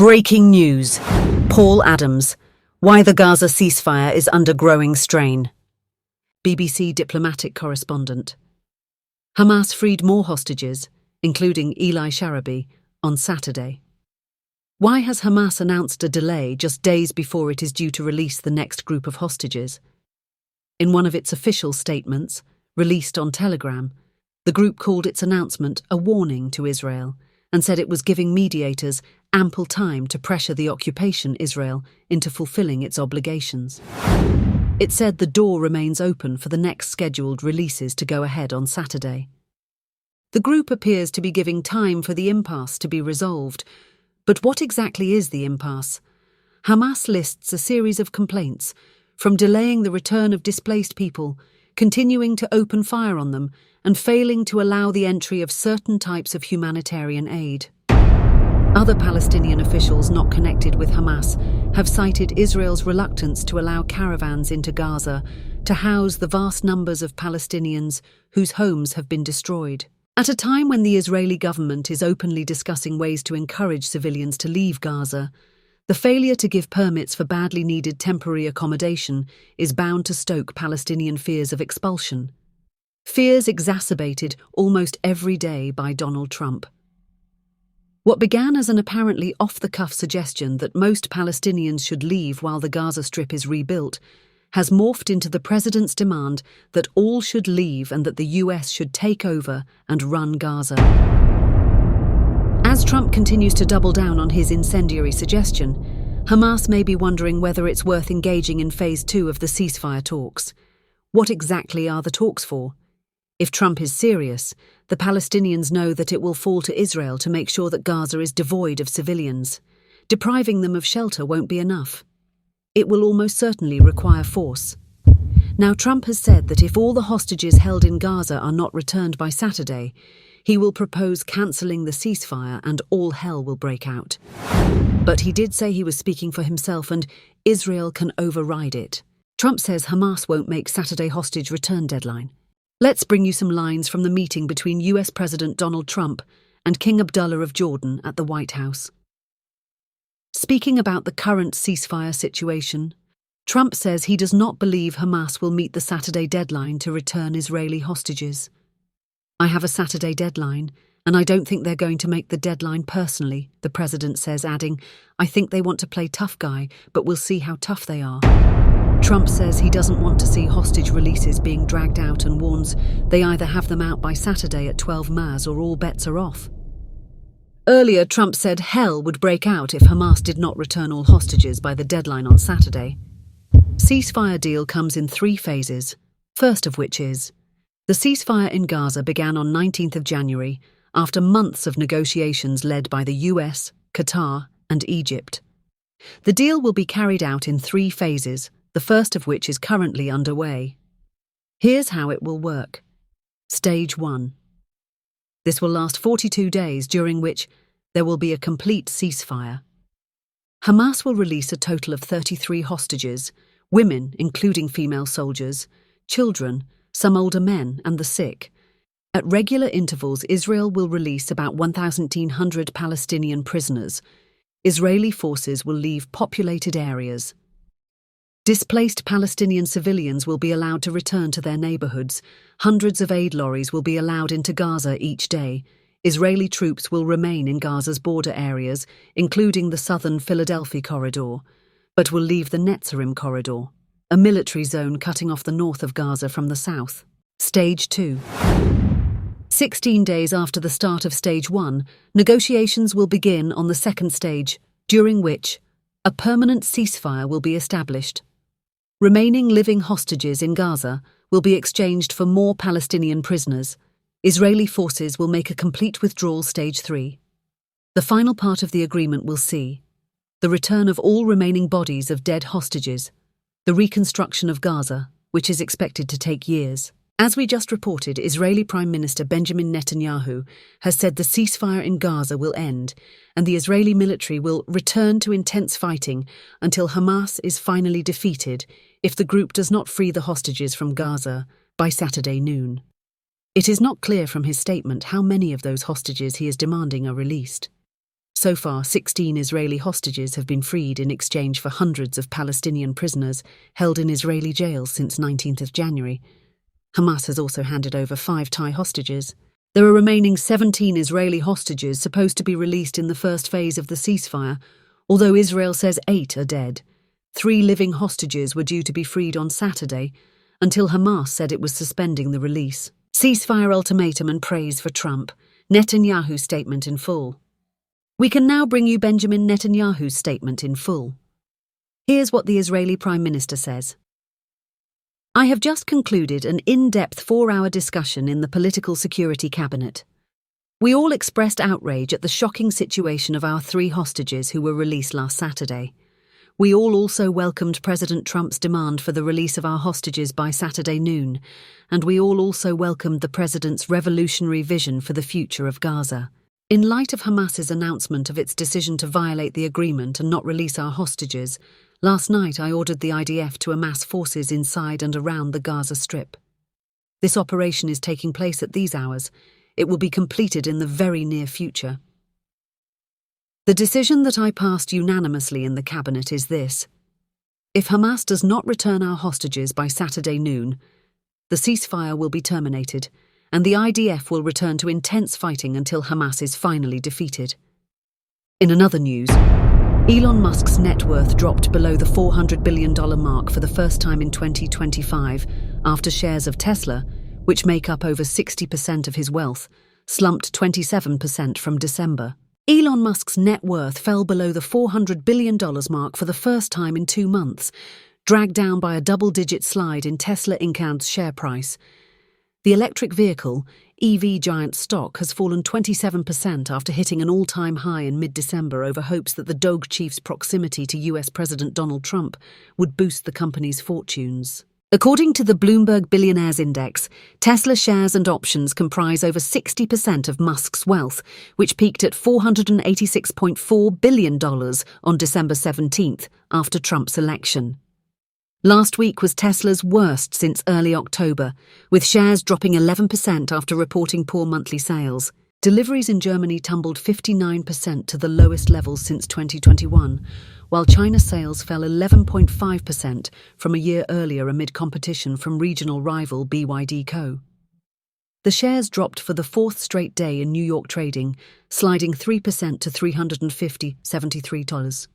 Breaking news. Paul Adams. Why the Gaza ceasefire is under growing strain. BBC diplomatic correspondent. Hamas freed more hostages, including Eli Sharabi, on Saturday. Why has Hamas announced a delay just days before it is due to release the next group of hostages? In one of its official statements, released on Telegram, the group called its announcement a warning to Israel and said it was giving mediators ample time to pressure the occupation Israel into fulfilling its obligations. It said the door remains open for the next scheduled releases to go ahead on Saturday. The group appears to be giving time for the impasse to be resolved. But what exactly is the impasse? Hamas lists a series of complaints, from delaying the return of displaced people, continuing to open fire on them, and failing to allow the entry of certain types of humanitarian aid. Other Palestinian officials not connected with Hamas have cited Israel's reluctance to allow caravans into Gaza to house the vast numbers of Palestinians whose homes have been destroyed. At a time when the Israeli government is openly discussing ways to encourage civilians to leave Gaza, the failure to give permits for badly needed temporary accommodation is bound to stoke Palestinian fears of expulsion. Fears exacerbated almost every day by Donald Trump. What began as an apparently off-the-cuff suggestion that most Palestinians should leave while the Gaza Strip is rebuilt has morphed into the president's demand that all should leave and that the US should take over and run Gaza. As Trump continues to double down on his incendiary suggestion, Hamas may be wondering whether it's worth engaging in Phase 2 of the ceasefire talks. What exactly are the talks for? If Trump is serious, the Palestinians know that it will fall to Israel to make sure that Gaza is devoid of civilians. Depriving them of shelter won't be enough. It will almost certainly require force. Now, Trump has said that if all the hostages held in Gaza are not returned by Saturday, he will propose cancelling the ceasefire and all hell will break out. But he did say he was speaking for himself and Israel can override it. Trump says Hamas won't make Saturday hostage return deadline. Let's bring you some lines from the meeting between US President Donald Trump and King Abdullah of Jordan at the White House. Speaking about the current ceasefire situation, Trump says he does not believe Hamas will meet the Saturday deadline to return Israeli hostages. "I have a Saturday deadline, and I don't think they're going to make the deadline personally," the president says, adding, "I think they want to play tough guy, but we'll see how tough they are." Trump says he doesn't want to see hostage releases being dragged out and warns they either have them out by Saturday at 12 Mars or all bets are off. Earlier, Trump said hell would break out if Hamas did not return all hostages by the deadline on Saturday. Ceasefire deal comes in 3 phases, first of which is the ceasefire in Gaza began on 19th of January after months of negotiations led by the US, Qatar, and Egypt. The deal will be carried out in 3 phases, the first of which is currently underway. Here's how it will work. Stage 1. This will last 42 days, during which there will be a complete ceasefire. Hamas will release a total of 33 hostages, women, including female soldiers, children, some older men, and the sick. At regular intervals, Israel will release about 1,100 Palestinian prisoners. Israeli forces will leave populated areas. Displaced Palestinian civilians will be allowed to return to their neighborhoods. Hundreds of aid lorries will be allowed into Gaza each day. Israeli troops will remain in Gaza's border areas, including the southern Philadelphia corridor, but will leave the Netzarim corridor, a military zone cutting off the north of Gaza from the south. Stage 2. 16 days after the start of Stage 1, negotiations will begin on the second stage, during which a permanent ceasefire will be established. Remaining living hostages in Gaza will be exchanged for more Palestinian prisoners. Israeli forces will make a complete withdrawal. Stage 3. The final part of the agreement will see the return of all remaining bodies of dead hostages, the reconstruction of Gaza, which is expected to take years. As we just reported, Israeli Prime Minister Benjamin Netanyahu has said the ceasefire in Gaza will end and the Israeli military will return to intense fighting until Hamas is finally defeated if the group does not free the hostages from Gaza by Saturday noon. It is not clear from his statement how many of those hostages he is demanding are released. So far, 16 Israeli hostages have been freed in exchange for hundreds of Palestinian prisoners held in Israeli jails since 19th of January. Hamas has also handed over 5 Thai hostages. There are remaining 17 Israeli hostages supposed to be released in the first phase of the ceasefire, although Israel says 8 are dead. 3 living hostages were due to be freed on Saturday, until Hamas said it was suspending the release. Ceasefire ultimatum and praise for Trump. Netanyahu's statement in full. We can now bring you Benjamin Netanyahu's statement in full. Here's what the Israeli Prime Minister says. I have just concluded an in-depth 4-hour discussion in the Political Security Cabinet. We all expressed outrage at the shocking situation of our 3 hostages who were released last Saturday. We all also welcomed President Trump's demand for the release of our hostages by Saturday noon, and we all also welcomed the President's revolutionary vision for the future of Gaza. In light of Hamas's announcement of its decision to violate the agreement and not release our hostages, last night I ordered the IDF to amass forces inside and around the Gaza Strip. This operation is taking place at these hours. It will be completed in the very near future. The decision that I passed unanimously in the Cabinet is this. If Hamas does not return our hostages by Saturday noon, the ceasefire will be terminated, and the IDF will return to intense fighting until Hamas is finally defeated. In another news, Elon Musk's net worth dropped below the $400 billion mark for the first time in 2025 after shares of Tesla, which make up over 60% of his wealth, slumped 27% from December. Elon Musk's net worth fell below the $400 billion mark for the first time in 2 months, dragged down by a double-digit slide in Tesla Inc.'s share price. The electric vehicle, EV giant stock has fallen 27% after hitting an all-time high in mid-December over hopes that the Doge chief's proximity to US President Donald Trump would boost the company's fortunes. According to the Bloomberg Billionaires Index, Tesla shares and options comprise over 60% of Musk's wealth, which peaked at $486.4 billion on December 17th, after Trump's election. Last week was Tesla's worst since early October, with shares dropping 11% after reporting poor monthly sales. Deliveries in Germany tumbled 59% to the lowest levels since 2021, while China sales fell 11.5% from a year earlier amid competition from regional rival BYD Co. The shares dropped for the 4th straight day in New York trading, sliding 3% to $350.73.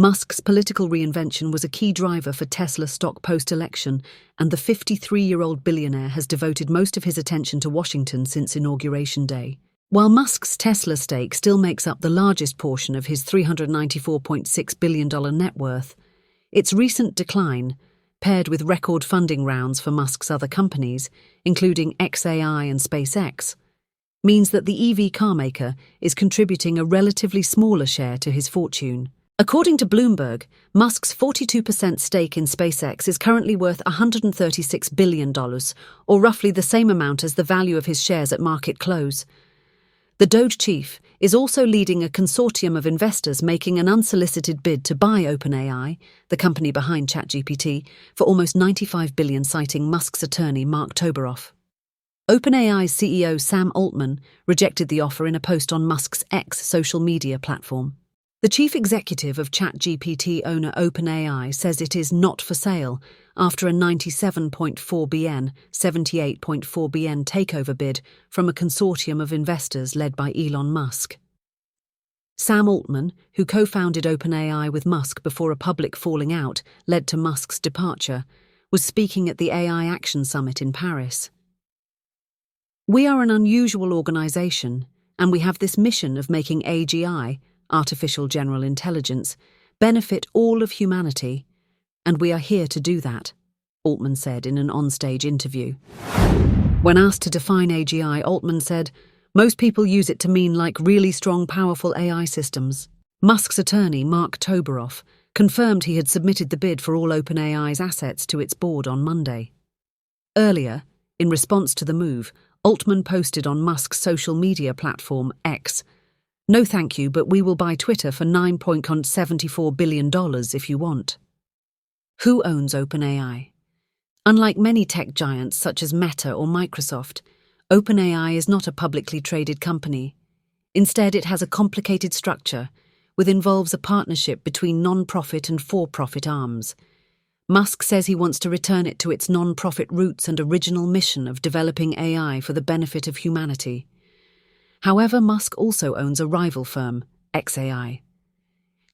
Musk's political reinvention was a key driver for Tesla stock post-election, and the 53-year-old billionaire has devoted most of his attention to Washington since Inauguration Day. While Musk's Tesla stake still makes up the largest portion of his $394.6 billion net worth, its recent decline, paired with record funding rounds for Musk's other companies, including XAI and SpaceX, means that the EV carmaker is contributing a relatively smaller share to his fortune. According to Bloomberg, Musk's 42% stake in SpaceX is currently worth $136 billion, or roughly the same amount as the value of his shares at market close. The Doge chief is also leading a consortium of investors making an unsolicited bid to buy OpenAI, the company behind ChatGPT, for almost $95 billion, citing Musk's attorney Mark Toberoff. OpenAI's CEO Sam Altman rejected the offer in a post on Musk's X social media platform. The chief executive of ChatGPT owner OpenAI says it is not for sale after a $97.4 billion, $78.4 billion takeover bid from a consortium of investors led by Elon Musk. Sam Altman, who co-founded OpenAI with Musk before a public falling out led to Musk's departure, was speaking at the AI Action Summit in Paris. We are an unusual organization, and we have this mission of making AGI, artificial general intelligence, benefit all of humanity, and we are here to do that, Altman said in an onstage interview. When asked to define AGI, Altman said, most people use it to mean like really strong, powerful AI systems. Musk's attorney, Mark Toberoff, confirmed he had submitted the bid for all OpenAI's assets to its board on Monday. Earlier, in response to the move, Altman posted on Musk's social media platform, X, "No thank you, but we will buy Twitter for $9.74 billion if you want." Who owns OpenAI? Unlike many tech giants such as Meta or Microsoft, OpenAI is not a publicly traded company. Instead, it has a complicated structure, which involves a partnership between non-profit and for-profit arms. Musk says he wants to return it to its non-profit roots and original mission of developing AI for the benefit of humanity. However, Musk also owns a rival firm, xAI.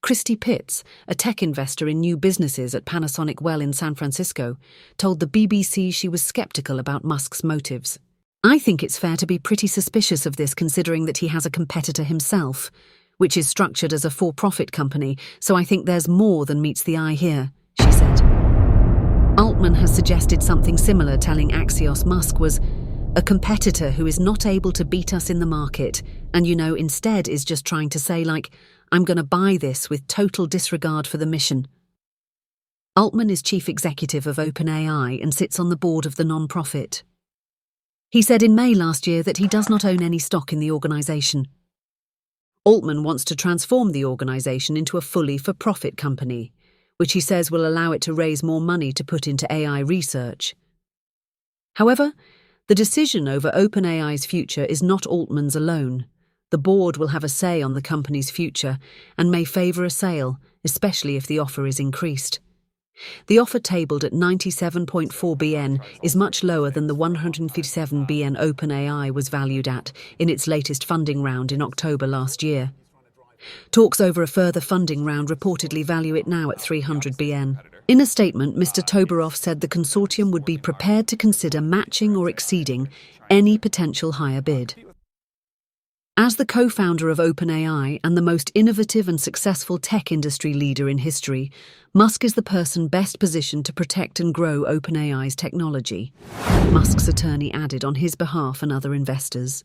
Christy Pitts, a tech investor in new businesses at Panasonic Well in San Francisco, told the BBC she was skeptical about Musk's motives. "I think it's fair to be pretty suspicious of this considering that he has a competitor himself, which is structured as a for-profit company, so I think there's more than meets the eye here," she said. Altman has suggested something similar, telling Axios Musk was a competitor who is not able to beat us in the market and, instead is just trying to say, I'm going to buy this with total disregard for the mission. Altman is chief executive of OpenAI and sits on the board of the non-profit. He said in May last year that he does not own any stock in the organization. Altman wants to transform the organization into a fully for-profit company, which he says will allow it to raise more money to put into AI research. However, the decision over OpenAI's future is not Altman's alone. The board will have a say on the company's future and may favour a sale, especially if the offer is increased. The offer tabled at 97.4 BN is much lower than the 157 BN OpenAI was valued at in its latest funding round in October last year. Talks over a further funding round reportedly value it now at 300 BN. In a statement, Mr. Toberoff said the consortium would be prepared to consider matching or exceeding any potential higher bid. As the co-founder of OpenAI and the most innovative and successful tech industry leader in history, Musk is the person best positioned to protect and grow OpenAI's technology, Musk's attorney added on his behalf and other investors.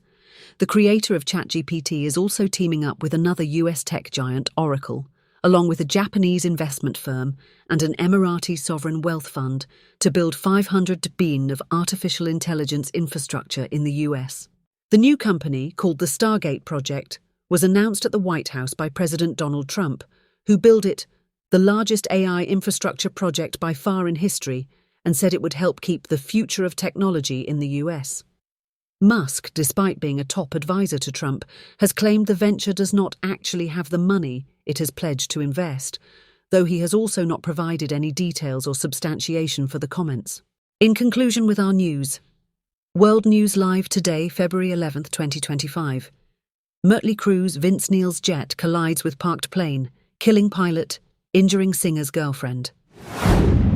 The creator of ChatGPT is also teaming up with another US tech giant, Oracle, along with a Japanese investment firm and an Emirati sovereign wealth fund to build 500 billion of artificial intelligence infrastructure in the US. The new company, called the Stargate Project, was announced at the White House by President Donald Trump, who billed it the largest AI infrastructure project by far in history and said it would help keep the future of technology in the US. Musk, despite being a top advisor to Trump, has claimed the venture does not actually have the money it has pledged to invest, though he has also not provided any details or substantiation for the comments. In conclusion with our news, World News Live today, February 11, 2025. Mötley Crue's Vince Neil's jet collides with parked plane, killing pilot, injuring singer's girlfriend.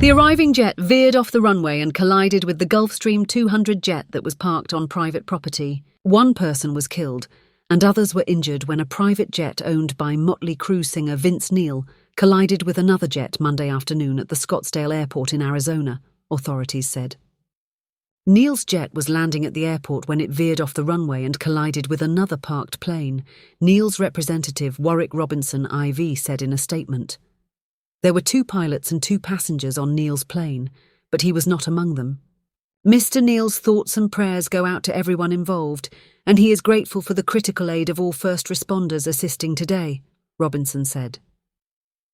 The arriving jet veered off the runway and collided with the Gulfstream 200 jet that was parked on private property. One person was killed, and others were injured when a private jet owned by Mötley Crue singer Vince Neil collided with another jet Monday afternoon at the Scottsdale Airport in Arizona, authorities said. Neil's jet was landing at the airport when it veered off the runway and collided with another parked plane, Neil's representative Warwick Robinson IV said in a statement. There were 2 pilots and 2 passengers on Neil's plane, but he was not among them. Mr. Neil's thoughts and prayers go out to everyone involved, and he is grateful for the critical aid of all first responders assisting today, Robinson said.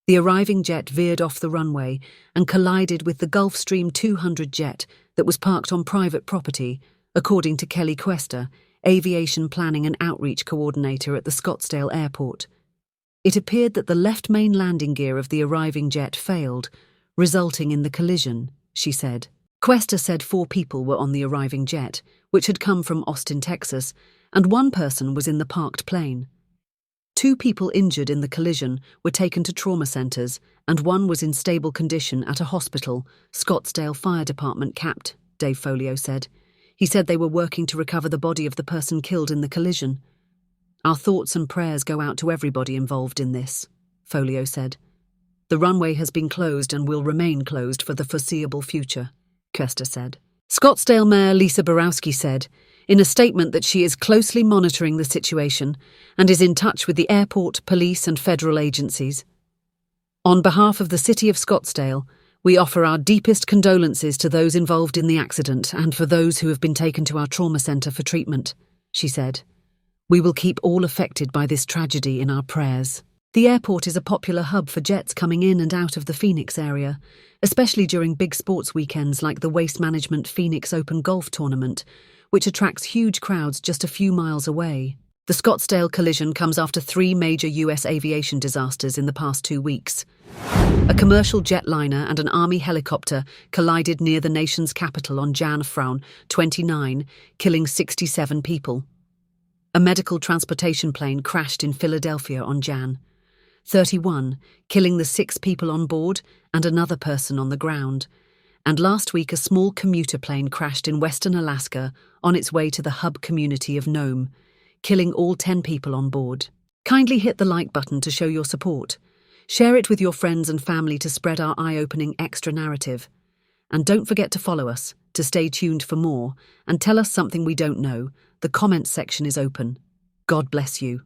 The arriving jet veered off the runway and collided with the Gulfstream 200 jet that was parked on private property, according to Kelly Quester, Aviation Planning and Outreach Coordinator at the Scottsdale Airport. It appeared that the left main landing gear of the arriving jet failed, resulting in the collision, she said. Quester said 4 people were on the arriving jet, which had come from Austin, Texas, and 1 person was in the parked plane. 2 people injured in the collision were taken to trauma centers, and 1 was in stable condition at a hospital, Scottsdale Fire Department capped, Dave Folio said. He said they were working to recover the body of the person killed in the collision. Our thoughts and prayers go out to everybody involved in this, Folio said. The runway has been closed and will remain closed for the foreseeable future, Koester said. Scottsdale Mayor Lisa Borowski said in a statement that she is closely monitoring the situation and is in touch with the airport, police and federal agencies. On behalf of the City of Scottsdale, we offer our deepest condolences to those involved in the accident and for those who have been taken to our trauma center for treatment, she said. We will keep all affected by this tragedy in our prayers. The airport is a popular hub for jets coming in and out of the Phoenix area, especially during big sports weekends like the Waste Management Phoenix Open Golf Tournament, which attracts huge crowds just a few miles away. The Scottsdale collision comes after 3 major US aviation disasters in the past 2 weeks. A commercial jetliner and an army helicopter collided near the nation's capital on Jan 29, killing 67 people. A medical transportation plane crashed in Philadelphia on Jan 31, killing the 6 people on board and another person on the ground. And last week, a small commuter plane crashed in western Alaska on its way to the hub community of Nome, killing all 10 people on board. Kindly hit the like button to show your support. Share it with your friends and family to spread our eye-opening extra narrative. And don't forget to follow us, to stay tuned for more, and tell us something we don't know. The comments section is open. God bless you.